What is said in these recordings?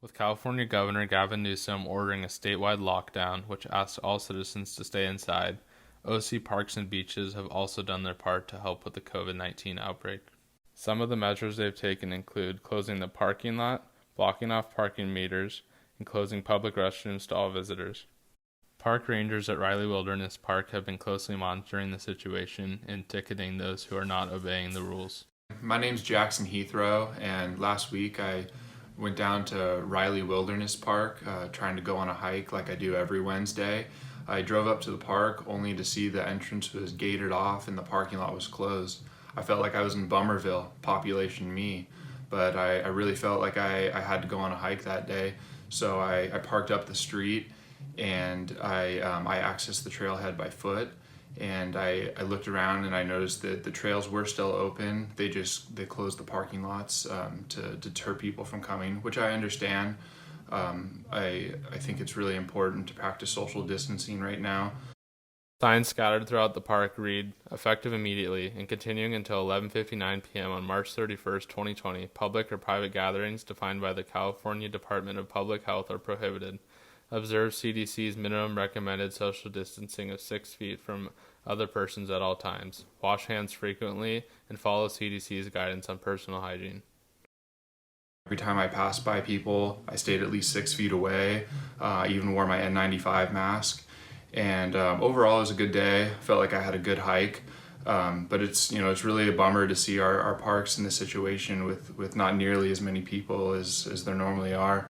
with California Governor Gavin Newsom ordering a statewide lockdown, which asks all citizens to stay inside. OC Parks and Beaches have also done their part to help with the COVID-19 outbreak. Some of the measures they've taken include closing the parking lot, blocking off parking meters, and closing public restrooms to all visitors. Park rangers at Riley Wilderness Park have been closely monitoring the situation and ticketing those who are not obeying the rules. My name's Jackson Heathrow, and last week I went down to Riley Wilderness Park trying to go on a hike like I do every Wednesday. I drove up to the park only to see the entrance was gated off and the parking lot was closed. I felt like I was in Bummerville, population me, but I really felt like I had to go on a hike that day. So I parked up the street and I accessed the trailhead by foot. And I looked around and I noticed that the trails were still open. They closed the parking lots to deter people from coming, which I understand. I think it's really important to practice social distancing right now. Signs scattered throughout the park read, effective immediately and continuing until 11:59 p.m. on March 31st, 2020, public or private gatherings defined by the California Department of Public Health are prohibited. Observe CDC's minimum recommended social distancing of 6 feet from other persons at all times. Wash hands frequently and follow CDC's guidance on personal hygiene. Every time I passed by people, I stayed at least 6 feet away. I even wore my N95 mask. And overall, it was a good day. I felt like I had a good hike. But it's really a bummer to see our parks in this situation with not nearly as many people as there normally are.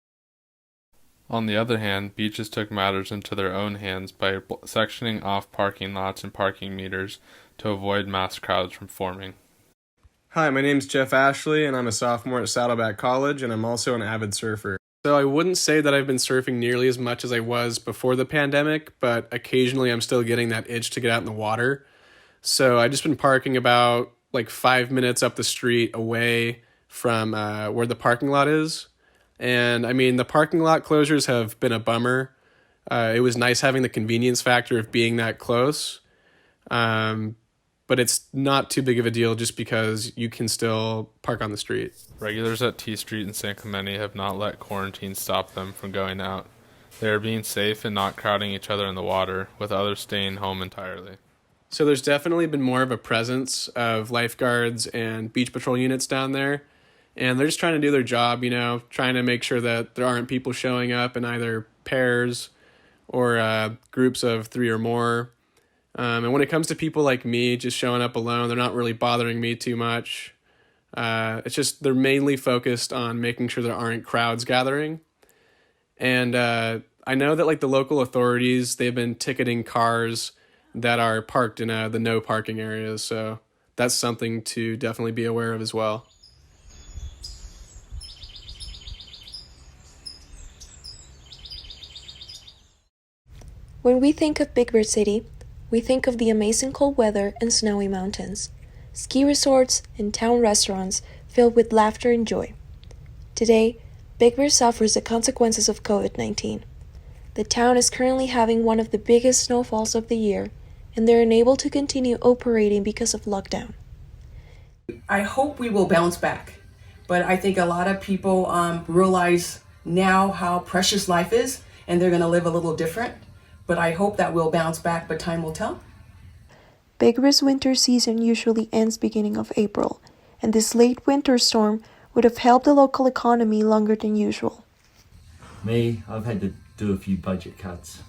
On the other hand, beaches took matters into their own hands by sectioning off parking lots and parking meters to avoid mass crowds from forming. Hi, my name's Jeff Ashley, and I'm a sophomore at Saddleback College, and I'm also an avid surfer. So I wouldn't say that I've been surfing nearly as much as I was before the pandemic, but occasionally I'm still getting that itch to get out in the water. So I've just been parking about 5 minutes up the street away from where the parking lot is. And I mean, the parking lot closures have been a bummer. It was nice having the convenience factor of being that close. But it's not too big of a deal just because you can still park on the street. Regulars at T Street and San Clemente have not let quarantine stop them from going out. They are being safe and not crowding each other in the water, with others staying home entirely. So there's definitely been more of a presence of lifeguards and beach patrol units down there. And they're just trying to do their job, trying to make sure that there aren't people showing up in either pairs or groups of 3 or more. And when it comes to people like me just showing up alone, they're not really bothering me too much. It's just they're mainly focused on making sure there aren't crowds gathering. And I know that the local authorities, they've been ticketing cars that are parked in the no parking areas. So that's something to definitely be aware of as well. When we think of Big Bear City, we think of the amazing cold weather and snowy mountains, ski resorts, and town restaurants filled with laughter and joy. Today, Big Bear suffers the consequences of COVID-19. The town is currently having one of the biggest snowfalls of the year, and they're unable to continue operating because of lockdown. I hope we will bounce back, but I think a lot of people realize now how precious life is, and they're going to live a little different. But I hope that we'll bounce back, but time will tell. Big Bear's winter season usually ends beginning of April, and this late winter storm would have helped the local economy longer than usual. Me, I've had to do a few budget cuts,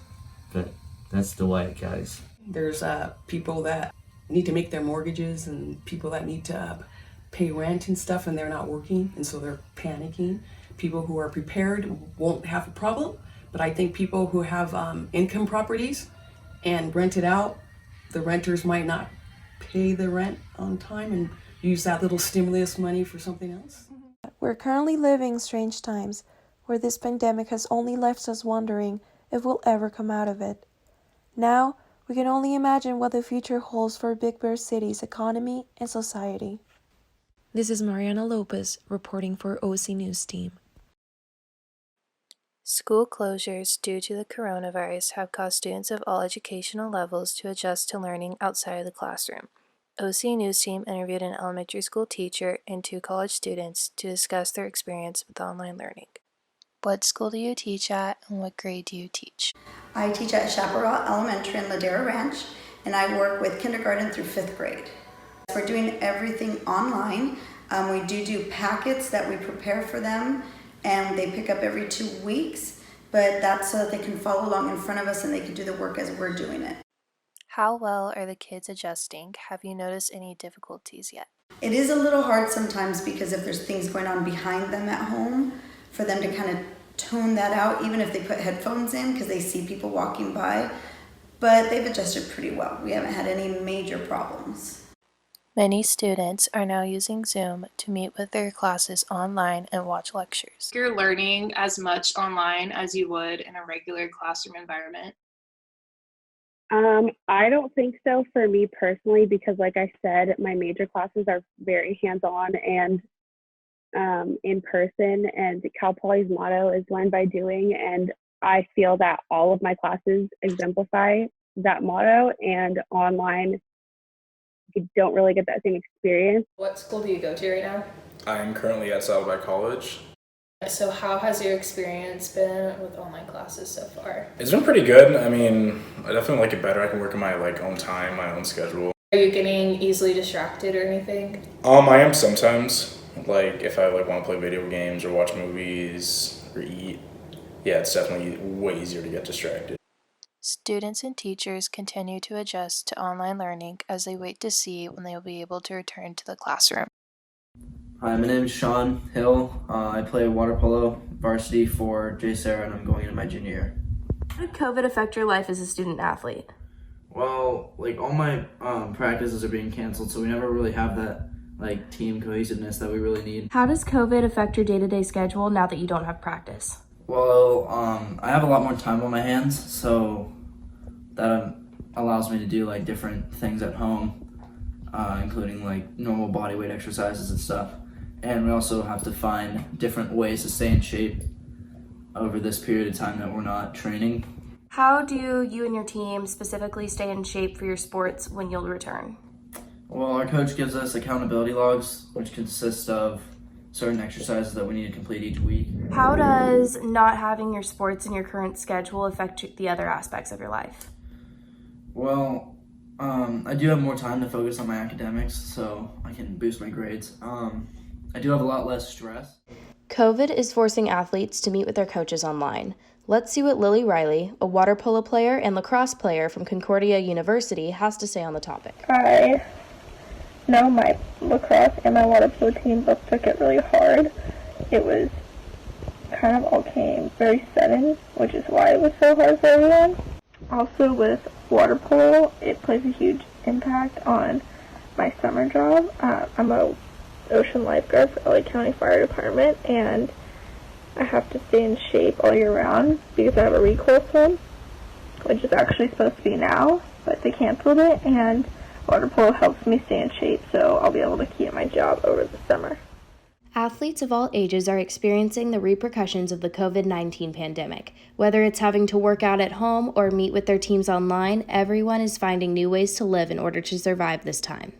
but that's the way it goes. There's people that need to make their mortgages and people that need to pay rent and stuff, and they're not working, and so they're panicking. People who are prepared won't have a problem. But I think people who have income properties and rent it out, the renters might not pay the rent on time and use that little stimulus money for something else. We're currently living strange times where this pandemic has only left us wondering if we'll ever come out of it. Now, we can only imagine what the future holds for Big Bear City's economy and society. This is Mariana Lopez reporting for OC Newsteam. School closures due to the coronavirus have caused students of all educational levels to adjust to learning outside of the classroom. OC Newsteam interviewed an elementary school teacher and 2 college students to discuss their experience with online learning. What school do you teach at, and what grade do you teach? I teach at Chaparral Elementary in Ladera Ranch, and I work with kindergarten through 5th grade. We're doing everything online. We do packets that we prepare for them, and they pick up every 2 weeks, but that's so that they can follow along in front of us and they can do the work as we're doing it. How well are the kids adjusting? Have you noticed any difficulties yet? It is a little hard sometimes because if there's things going on behind them at home, for them to kind of tone that out, even if they put headphones in because they see people walking by, but they've adjusted pretty well. We haven't had any major problems. Many students are now using Zoom to meet with their classes online and watch lectures. You're learning as much online as you would in a regular classroom environment. I don't think so for me personally, because like I said, my major classes are very hands-on and in person, and Cal Poly's motto is learn by doing, and I feel that all of my classes exemplify that motto, and online you don't really get that same experience. What school do you go to right now? I'm currently at Saddleback College. So how has your experience been with online classes so far? It's been pretty good. I mean, I definitely like it better. I can work in my own time, my own schedule. Are you getting easily distracted or anything? I am sometimes. Like if I want to play video games or watch movies or eat. Yeah, it's definitely way easier to get distracted. Students and teachers continue to adjust to online learning as they wait to see when they will be able to return to the classroom. Hi, my name is Sean Hill. I play water polo varsity for J. Sarah, and I'm going into my junior year. How did COVID affect your life as a student athlete? Well, all my practices are being canceled, so we never really have that team cohesiveness that we really need. How does COVID affect your day-to-day schedule now that you don't have practice? Well, I have a lot more time on my hands, so that allows me to do different things at home, including normal body weight exercises and stuff. And we also have to find different ways to stay in shape over this period of time that we're not training. How do you and your team specifically stay in shape for your sports when you'll return? Well, our coach gives us accountability logs, which consist of certain exercises that we need to complete each week. How does not having your sports in your current schedule affect the other aspects of your life? Well, I do have more time to focus on my academics, so I can boost my grades. I do have a lot less stress. COVID is forcing athletes to meet with their coaches online. Let's see what Lily Riley, a water polo player and lacrosse player from Concordia University, has to say on the topic. I know my lacrosse and my water polo team both took it really hard. It was kind of all came very sudden, which is why it was so hard for everyone. Also with water polo, it plays a huge impact on my summer job. I'm a ocean lifeguard for LA County Fire Department, and I have to stay in shape all year round because I have a recoil swim, which is actually supposed to be now, but they canceled it, and water polo helps me stay in shape, so I'll be able to keep my job over the summer. Athletes of all ages are experiencing the repercussions of the COVID-19 pandemic. Whether it's having to work out at home or meet with their teams online, everyone is finding new ways to live in order to survive this time.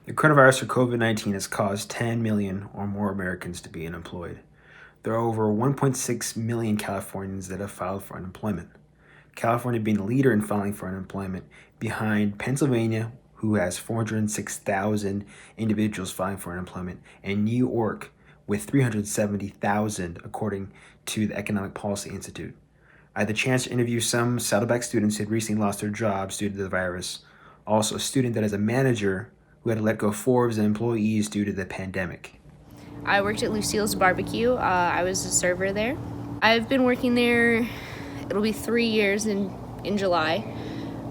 The coronavirus or COVID-19 has caused 10 million or more Americans to be unemployed. There are over 1.6 million Californians that have filed for unemployment. California being the leader in filing for unemployment, behind Pennsylvania, who has 406,000 individuals filing for unemployment, and New York with 370,000, according to the Economic Policy Institute. I had the chance to interview some Saddleback students who had recently lost their jobs due to the virus. Also, a student that is a manager who had to let go 4 of his employees due to the pandemic. I worked at Lucille's Barbecue. I was a server there. I've been working there, it'll be 3 years in July,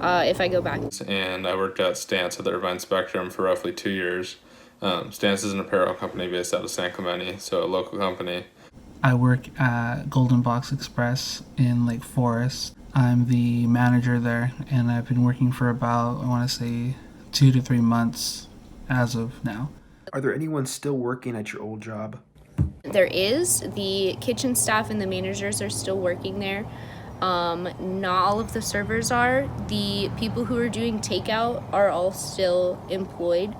if I go back. And I worked at Stance at the Irvine Spectrum for roughly 2 years. Stance is an apparel company based out of San Clemente, so a local company. I work at Golden Box Express in Lake Forest. I'm the manager there, and I've been working for about, I want to say, 2 to 3 months as of now. Are there anyone still working at your old job? There is. The kitchen staff and the managers are still working there. Not all of the servers are. The people who are doing takeout are all still employed,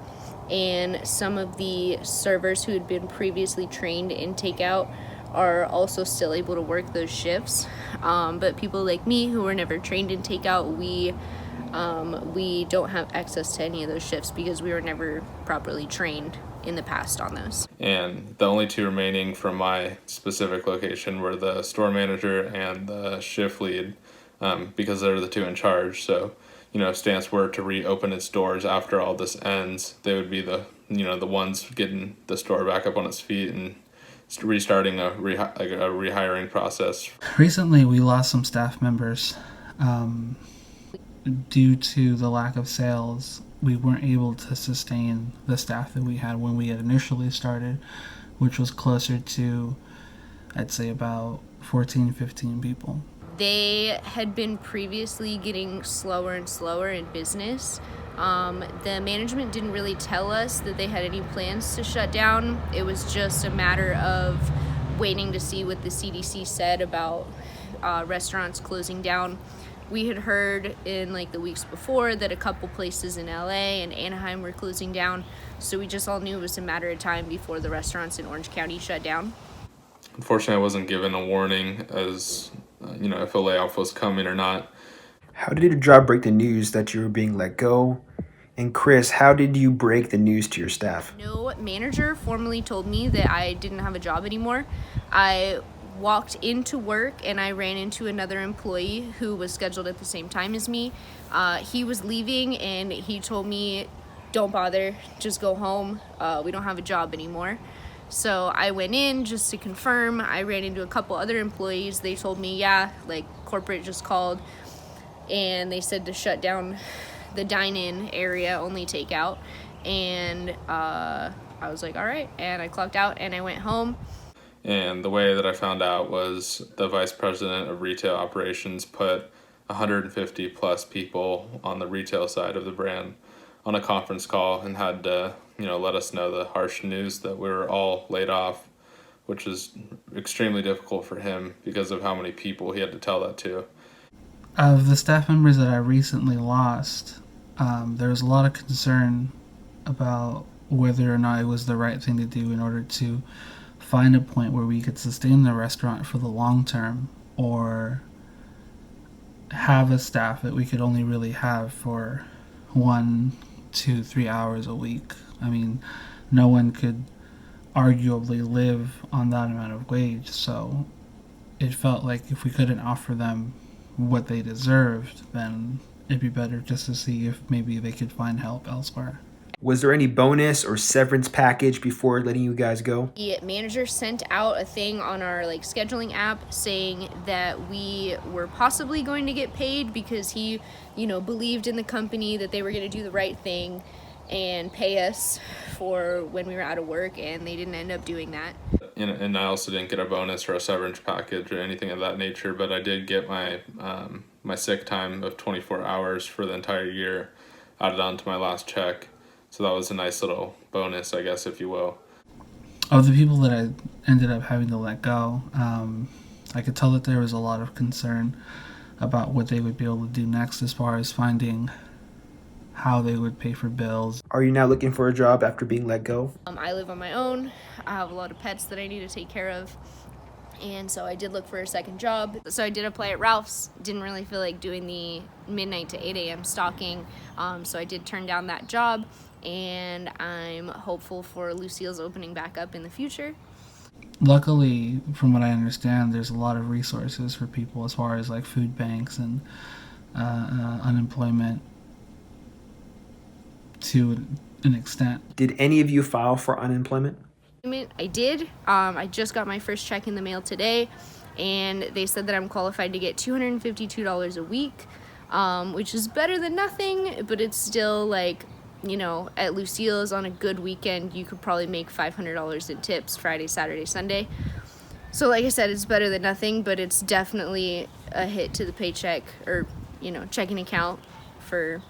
and some of the servers who had been previously trained in takeout are also still able to work those shifts. But people like me who were never trained in takeout, we don't have access to any of those shifts because we were never properly trained in the past on those. And the only two remaining from my specific location were the store manager and the shift lead, because they're the two in charge. So, if Stance were to reopen its doors after all this ends, they would be the ones getting the store back up on its feet and restarting a rehiring process. Recently, we lost some staff members. Due to the lack of sales, we weren't able to sustain the staff that we had when we had initially started, which was closer to, I'd say, about 14, 15 people. They had been previously getting slower and slower in business. The management didn't really tell us that they had any plans to shut down. It was just a matter of waiting to see what the CDC said about restaurants closing down. We had heard in the weeks before that a couple places in LA and Anaheim were closing down, so we just all knew it was a matter of time before the restaurants in Orange County shut down. Unfortunately, I wasn't given a warning as if a layoff was coming or not. How did your job break the news that you were being let go? And Chris, how did you break the news to your staff? No manager formally told me that I didn't have a job anymore. I walked into work and I ran into another employee who was scheduled at the same time as me. He was leaving and he told me, "Don't bother, just go home. We don't have a job anymore." So I went in just to confirm. I ran into a couple other employees. They told me, yeah, corporate just called and they said to shut down the dine-in area, only takeout. And I was like, all right. And I clocked out and I went home. And the way that I found out was the vice president of retail operations put 150 plus people on the retail side of the brand on a conference call and had to, let us know the harsh news that we were all laid off, which was extremely difficult for him because of how many people he had to tell that to. Of the staff members that I recently lost, there was a lot of concern about whether or not it was the right thing to do in order to find a point where we could sustain the restaurant for the long term, or have a staff that we could only really have for 1, 2, 3 hours a week. I mean, no one could arguably live on that amount of wage, so it felt like if we couldn't offer them what they deserved, then it'd be better just to see if maybe they could find help elsewhere. Was there any bonus or severance package before letting you guys go? The manager sent out a thing on our scheduling app saying that we were possibly going to get paid because he, believed in the company that they were going to do the right thing and pay us for when we were out of work, and they didn't end up doing that. And I also didn't get a bonus or a severance package or anything of that nature, but I did get my my sick time of 24 hours for the entire year added on to my last check. So that was a nice little bonus, I guess, if you will. Of the people that I ended up having to let go, I could tell that there was a lot of concern about what they would be able to do next as far as finding how they would pay for bills. Are you now looking for a job after being let go? I live on my own. I have a lot of pets that I need to take care of. And so I did look for a second job. So I did apply at Ralph's. Didn't really feel like doing the midnight to 8 a.m. stocking. So I did turn down that job. And I'm hopeful for Lucille's opening back up in the future. Luckily, from what I understand, there's a lot of resources for people as far as food banks and unemployment to an extent. Did any of you file for unemployment? I did. I just got my first check in the mail today, and they said that I'm qualified to get $252 a week, which is better than nothing, but it's still at Lucille's on a good weekend, you could probably make $500 in tips Friday, Saturday, Sunday. So like I said, it's better than nothing, but it's definitely a hit to the paycheck or, checking account for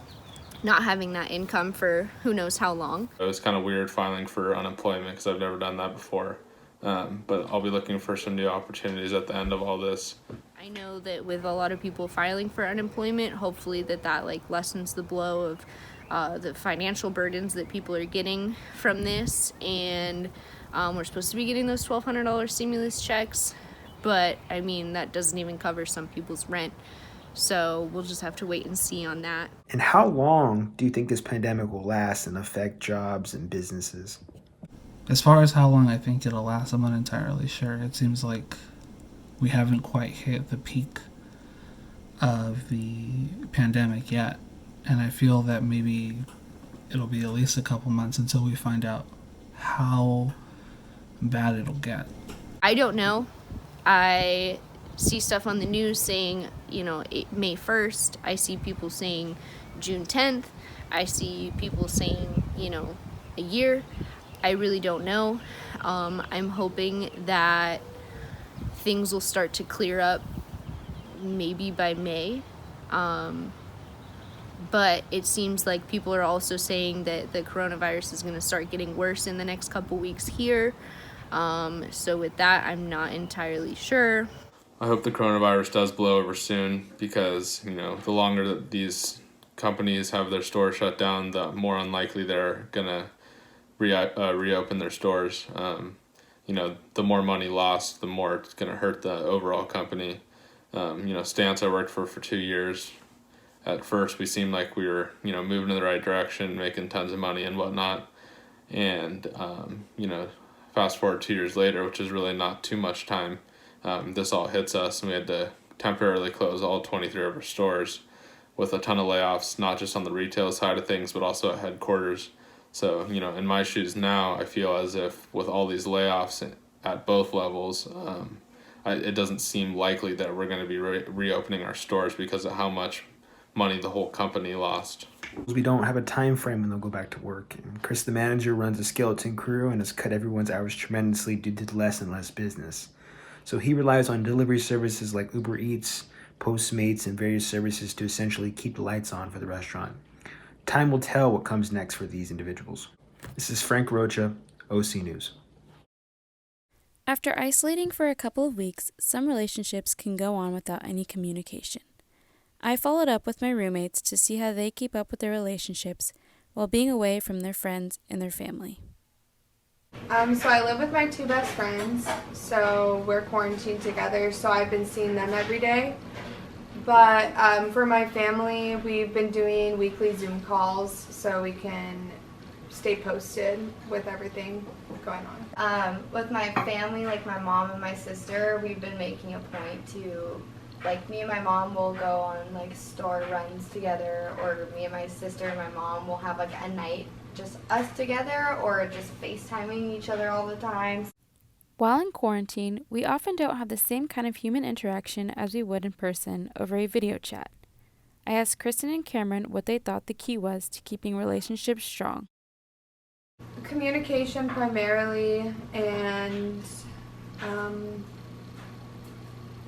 not having that income for who knows how long. It was kind of weird filing for unemployment because I've never done that before. But I'll be looking for some new opportunities at the end of all this. I know that with a lot of people filing for unemployment, hopefully that lessens the blow of the financial burdens that people are getting from this, and We're supposed to be getting those $1,200 stimulus checks, but I mean, that doesn't even cover some people's rent. So we'll just have to wait and see on that. And how long do you think this pandemic will last and affect jobs and businesses? As far as how long I think it'll last, I'm not entirely sure. It seems like we haven't quite hit the peak of the pandemic yet. And I feel that maybe it'll be at least a couple months until we find out how bad it'll get. I don't know. I see stuff on the news saying, May 1st. I see people saying June 10th. I see people saying, a year. I really don't know. I'm hoping that things will start to clear up maybe by May. But it seems like people are also saying that the coronavirus is going to start getting worse in the next couple weeks here. So with that, I'm not entirely sure. I hope the coronavirus does blow over soon because, the longer that these companies have their stores shut down, the more unlikely they're going to reopen their stores. The more money lost, the more it's going to hurt the overall company. Stance I worked for 2 years. At first, we seemed like we were, moving in the right direction, making tons of money and whatnot. And, fast forward 2 years later, which is really not too much time, this all hits us, and we had to temporarily close all 23 of our stores with a ton of layoffs, not just on the retail side of things, but also at headquarters. So, in my shoes now, I feel as if with all these layoffs at both levels, it doesn't seem likely that we're going to be reopening our stores because of how much money the whole company lost. We don't have a time frame when they'll go back to work. And Chris, the manager, runs a skeleton crew and has cut everyone's hours tremendously due to less and less business. So he relies on delivery services like Uber Eats, Postmates, and various services to essentially keep the lights on for the restaurant. Time will tell what comes next for these individuals. This is Frank Rocha, OC News. After isolating for a couple of weeks, some relationships can go on without any communication. I followed up with my roommates to see how they keep up with their relationships while being away from their friends and their family. So I live with my two best friends, so we're quarantined together, so I've been seeing them every day. But for my family, we've been doing weekly Zoom calls so we can stay posted with everything going on. With my family, like my mom and my sister, we've been making a point to, me and my mom will go on store runs together, or me and my sister and my mom will have a night just us together, or just FaceTiming each other all the time. While in quarantine, we often don't have the same kind of human interaction as we would in person over a video chat. I asked Kristen and Cameron what they thought the key was to keeping relationships strong. Communication primarily, and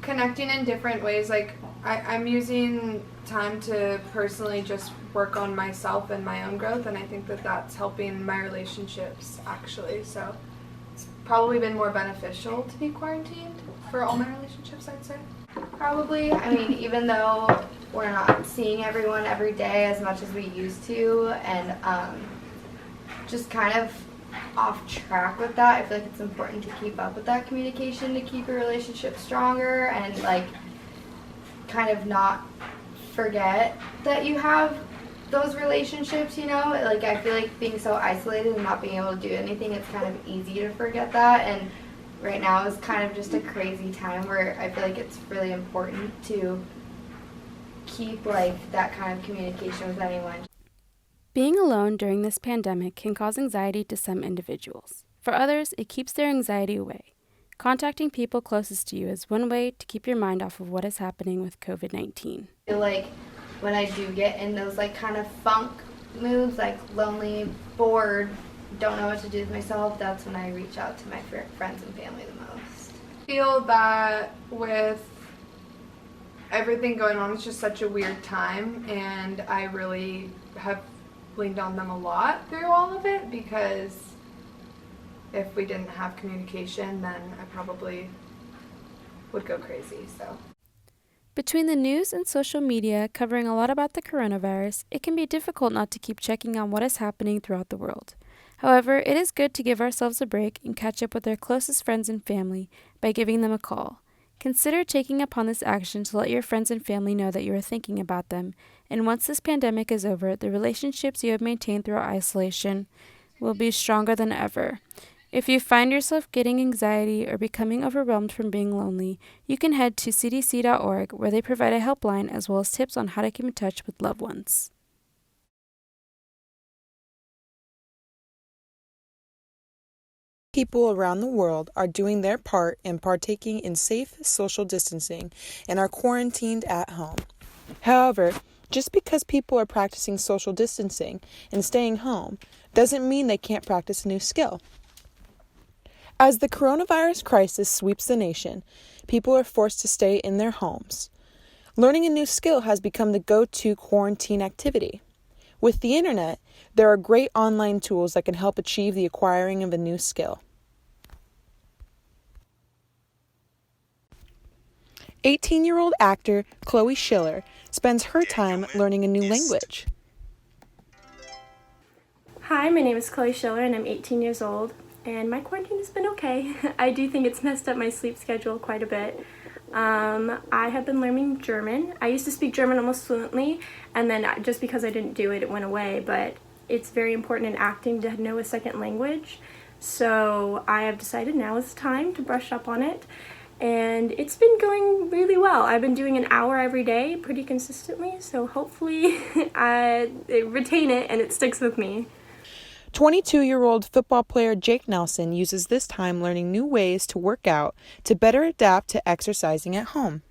connecting in different ways. I'm using time to personally just work on myself and my own growth, and I think that that's helping my relationships actually. So it's probably been more beneficial to be quarantined for all my relationships, I'd say. Probably. I mean, even though we're not seeing everyone every day as much as we used to, and just kind of off track with that, I feel like it's important to keep up with that communication to keep your relationship stronger, and kind of not forget that you have those relationships, I feel like being so isolated and not being able to do anything, it's kind of easy to forget that, and right now is kind of just a crazy time where I feel like it's really important to keep that kind of communication with anyone. Being alone during this pandemic can cause anxiety to some individuals. For others, it keeps their anxiety away. Contacting people closest to you is one way to keep your mind off of what is happening with COVID-19. I feel like when I do get in those kind of funk moods, lonely, bored, don't know what to do with myself, that's when I reach out to my friends and family the most. I feel that with everything going on, it's just such a weird time, and I really have leaned on them a lot through all of it, because if we didn't have communication, then I probably would go crazy. So between the news and social media covering a lot about the coronavirus, it can be difficult not to keep checking on what is happening throughout the world. However, it is good to give ourselves a break and catch up with our closest friends and family by giving them a call. Consider taking upon this action to let your friends and family know that you are thinking about them, and once this pandemic is over, the relationships you have maintained throughout isolation will be stronger than ever. If you find yourself getting anxiety or becoming overwhelmed from being lonely, you can head to cdc.org, where they provide a helpline as well as tips on how to keep in touch with loved ones. People around the world are doing their part in partaking in safe social distancing and are quarantined at home. However, just because people are practicing social distancing and staying home doesn't mean they can't practice a new skill. As the coronavirus crisis sweeps the nation, people are forced to stay in their homes. Learning a new skill has become the go-to quarantine activity. With the internet, there are great online tools that can help achieve the acquiring of a new skill. 18-year-old actor Chloe Schiller spends her time learning a new language. Hi, my name is Chloe Schiller and I'm 18 years old, and my quarantine has been okay. I do think it's messed up my sleep schedule quite a bit. I have been learning German. I used to speak German almost fluently, and then just because I didn't do it, it went away, but it's very important in acting to know a second language. So I have decided now is the time to brush up on it, and it's been going really well. I've been doing an hour every day pretty consistently, so hopefully I retain it and it sticks with me. 22-year-old football player Jake Nelson uses this time learning new ways to work out to better adapt to exercising at home.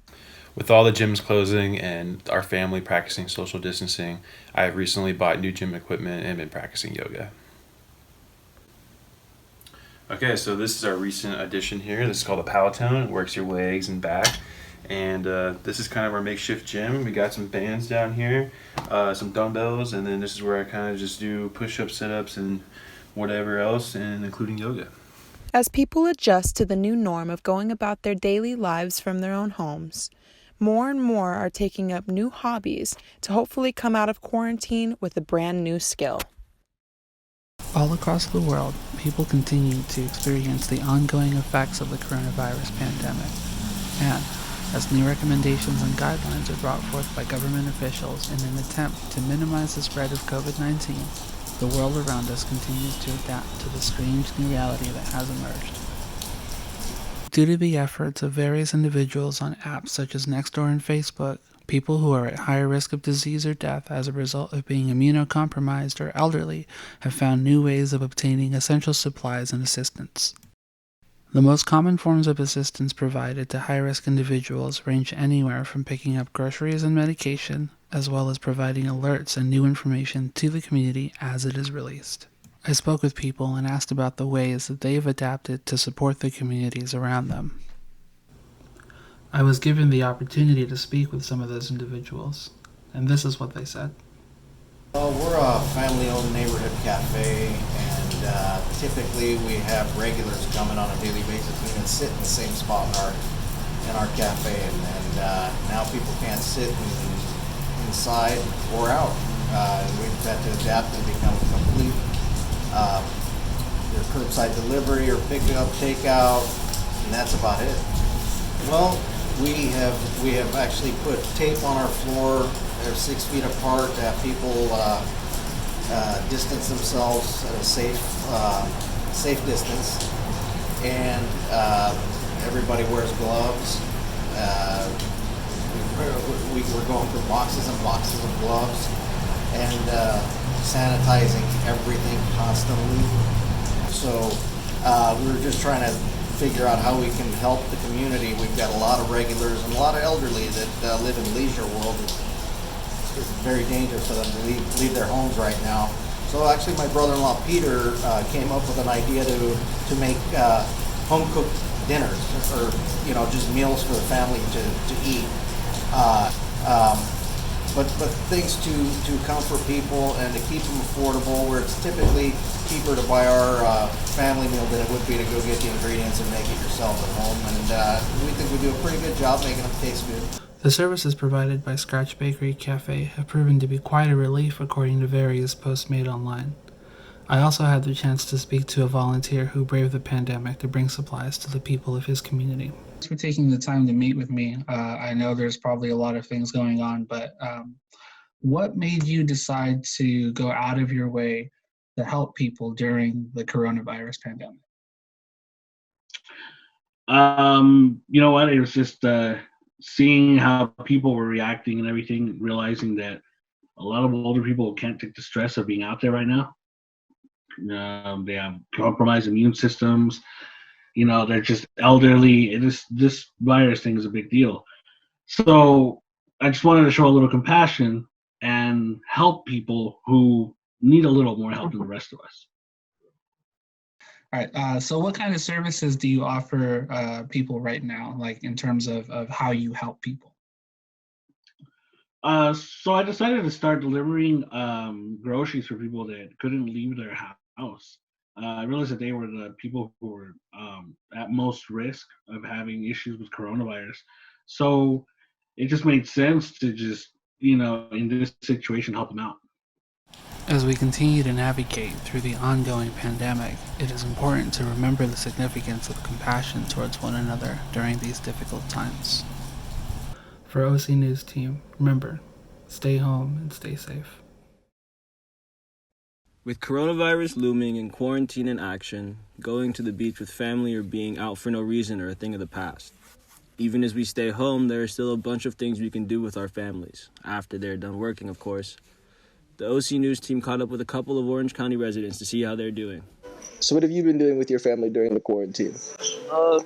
With all the gyms closing and our family practicing social distancing, I have recently bought new gym equipment and been practicing yoga. Okay, so this is our recent addition here. This is called a Palatone. It works your legs and back. And this is kind of our makeshift gym. We got some bands down here, some dumbbells, and then this is where I kind of just do push-ups, sit-ups, and whatever else, and including yoga. As people adjust to the new norm of going about their daily lives from their own homes, more and more are taking up new hobbies to hopefully come out of quarantine with a brand new skill. All across the world, people continue to experience the ongoing effects of the coronavirus pandemic. And as new recommendations and guidelines are brought forth by government officials in an attempt to minimize the spread of COVID-19, the world around us continues to adapt to the strange new reality that has emerged. Due to the efforts of various individuals on apps such as Nextdoor and Facebook, people who are at higher risk of disease or death as a result of being immunocompromised or elderly have found new ways of obtaining essential supplies and assistance. The most common forms of assistance provided to high-risk individuals range anywhere from picking up groceries and medication, as well as providing alerts and new information to the community as it is released. I spoke with people and asked about the ways that they've adapted to support the communities around them. I was given the opportunity to speak with some of those individuals, and this is what they said. Well, we're a family-owned neighborhood cafe, and typically we have regulars coming on a daily basis who even sit in the same spot in our cafe, and now people can't sit inside or out. We've had to adapt and become complete either curbside delivery or pickup, takeout, and that's about it. Well, we have actually put tape on our floor. They're 6 feet apart to have people distance themselves at a safe distance, and everybody wears gloves. We're going through boxes and boxes of gloves and sanitizing everything constantly. So we're just trying to figure out how we can help the community. We've got a lot of regulars and a lot of elderly that live in leisure world. It's very dangerous for them to leave their homes right now. So actually my brother-in-law Peter came up with an idea to make home-cooked dinners, or just meals for the family to eat. But things to comfort people and to keep them affordable, where it's typically cheaper to buy our family meal than it would be to go get the ingredients and make it yourself at home. And we think we do a pretty good job making them taste good. The services provided by Scratch Bakery Cafe have proven to be quite a relief according to various posts made online. I also had the chance to speak to a volunteer who braved the pandemic to bring supplies to the people of his community. Thanks for taking the time to meet with me. I know there's probably a lot of things going on, but what made you decide to go out of your way to help people during the coronavirus pandemic? You know what? It was just seeing how people were reacting and everything, realizing that a lot of older people can't take the stress of being out there right now. They have compromised immune systems. You know, they're just elderly. This virus thing is a big deal. So I just wanted to show a little compassion and help people who need a little more help than the rest of us. All right. So what kind of services do you offer people right now, like in terms of how you help people? So I decided to start delivering groceries for people that couldn't leave their house. I realized that they were the people who were at most risk of having issues with coronavirus. So it just made sense to just, you know, in this situation, help them out. As we continue to navigate through the ongoing pandemic, it is important to remember the significance of compassion towards one another during these difficult times. For OC Newsteam, remember, stay home and stay safe. With coronavirus looming and quarantine in action, going to the beach with family or being out for no reason are a thing of the past. Even as we stay home, there are still a bunch of things we can do with our families, after they're done working, of course. The OC News team caught up with a couple of Orange County residents to see how they're doing. So what have you been doing with your family during the quarantine?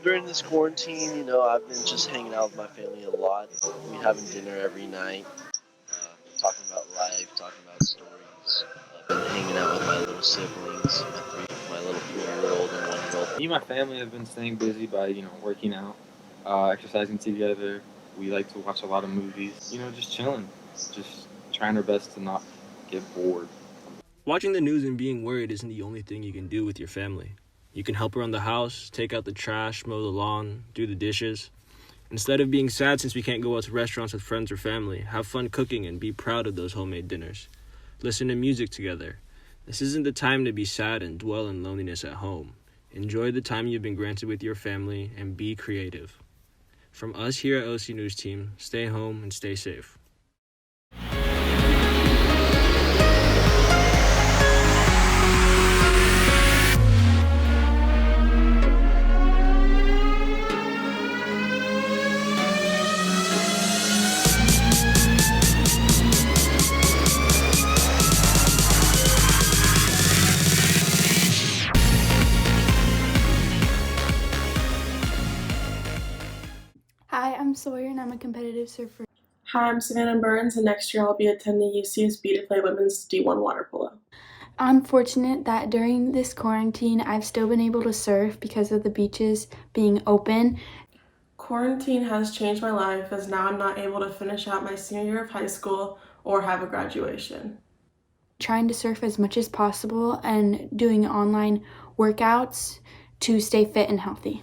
During this quarantine, you know, I've been just hanging out with my family a lot. We having dinner every night, talking about life, talking about stories. I've been hanging out with my little siblings, my little 3-year-old and 1-year-old. Me and my family have been staying busy by, you know, working out, exercising together. We like to watch a lot of movies, you know, just chilling, just trying our best to not get bored. Watching the news and being worried isn't the only thing you can do with your family. You can help around the house, take out the trash, mow the lawn, do the dishes. Instead of being sad since we can't go out to restaurants with friends or family, have fun cooking and be proud of those homemade dinners. Listen to music together. This isn't the time to be sad and dwell in loneliness at home. Enjoy the time you've been granted with your family and be creative. From us here at OC News Team, stay home and stay safe. Hi, I'm Sawyer and I'm a competitive surfer. Hi, I'm Savannah Burns and next year I'll be attending UCSB to play women's D1 water polo. I'm fortunate that during this quarantine, I've still been able to surf because of the beaches being open. Quarantine has changed my life as now I'm not able to finish out my senior year of high school or have a graduation. Trying to surf as much as possible and doing online workouts to stay fit and healthy.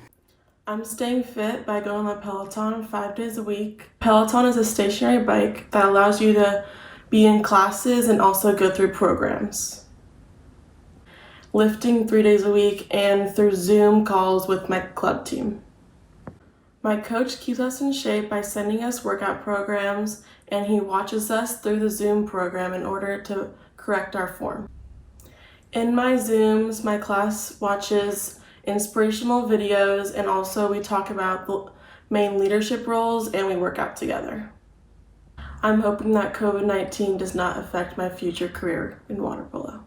I'm staying fit by going on Peloton 5 days a week. Peloton is a stationary bike that allows you to be in classes and also go through programs. Lifting 3 days a week and through Zoom calls with my club team. My coach keeps us in shape by sending us workout programs and he watches us through the Zoom program in order to correct our form. In my Zooms, my class watches inspirational videos and also we talk about the main leadership roles and we work out together. I'm hoping that COVID-19 does not affect my future career in water polo.